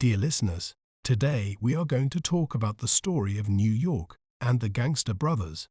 Dear listeners, today we are going to talk about the story of New York and the Gangster Brothers.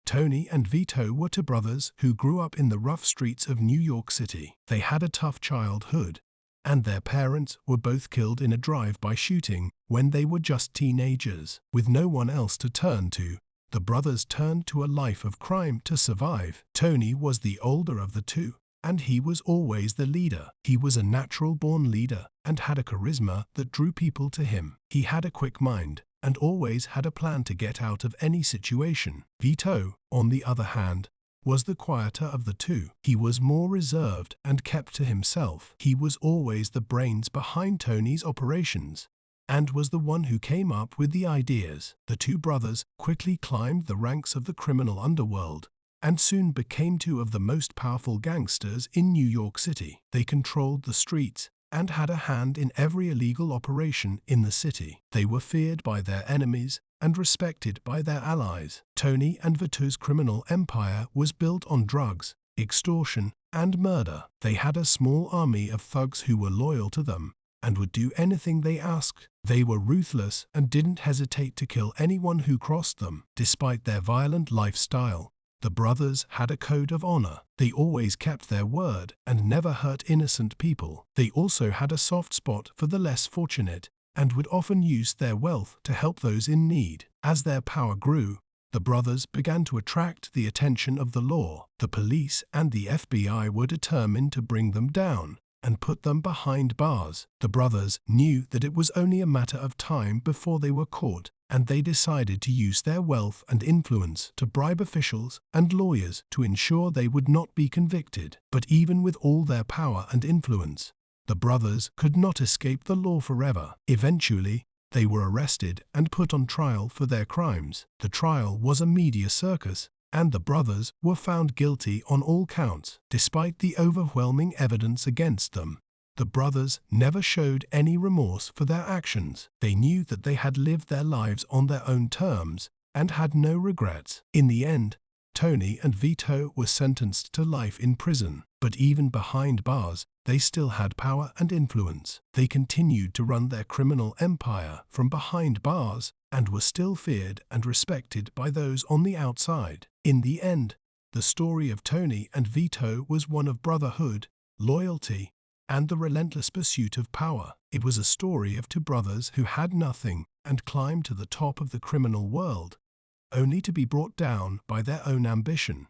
Tony and Vito were two brothers who grew up in the rough streets of New York City. They had a tough childhood, and their parents were both killed in a drive-by shooting when they were just teenagers. With no one else to turn to, the brothers turned to a life of crime to survive. Tony was the older of the two, and he was always the leader. He was a natural-born leader and had a charisma that drew people to him. He had a quick mind and always had a plan to get out of any situation. Vito, on the other hand, was the quieter of the two. He was more reserved and kept to himself. He was always the brains behind Tony's operations and was the one who came up with the ideas. The two brothers quickly climbed the ranks of the criminal underworld and soon became two of the most powerful gangsters in New York City. They controlled the streets and had a hand in every illegal operation in the city. They were feared by their enemies and respected by their allies. Tony and Vito's criminal empire was built on drugs, extortion, and murder. They had a small army of thugs who were loyal to them and would do anything they asked. They were ruthless and didn't hesitate to kill anyone who crossed them. Despite their violent lifestyle, the brothers had a code of honor. They always kept their word and never hurt innocent people. They also had a soft spot for the less fortunate and would often use their wealth to help those in need. As their power grew, the brothers began to attract the attention of the law. The police and the FBI were determined to bring them down and put them behind bars. The brothers knew that it was only a matter of time before they were caught, and they decided to use their wealth and influence to bribe officials and lawyers to ensure they would not be convicted. But even with all their power and influence, the brothers could not escape the law forever. Eventually, they were arrested and put on trial for their crimes. The trial was a media circus, and the brothers were found guilty on all counts. Despite the overwhelming evidence against them, the brothers never showed any remorse for their actions. They knew that they had lived their lives on their own terms and had no regrets. In the end, Tony and Vito were sentenced to life in prison, but even behind bars, they still had power and influence. They continued to run their criminal empire from behind bars and were still feared and respected by those on the outside. In the end, the story of Tony and Vito was one of brotherhood, loyalty, and the relentless pursuit of power. It was a story of two brothers who had nothing and climbed to the top of the criminal world, only to be brought down by their own ambition.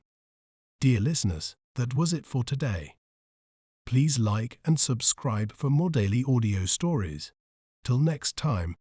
Dear listeners, that was it for today. Please like and subscribe for more daily audio stories. Till next time,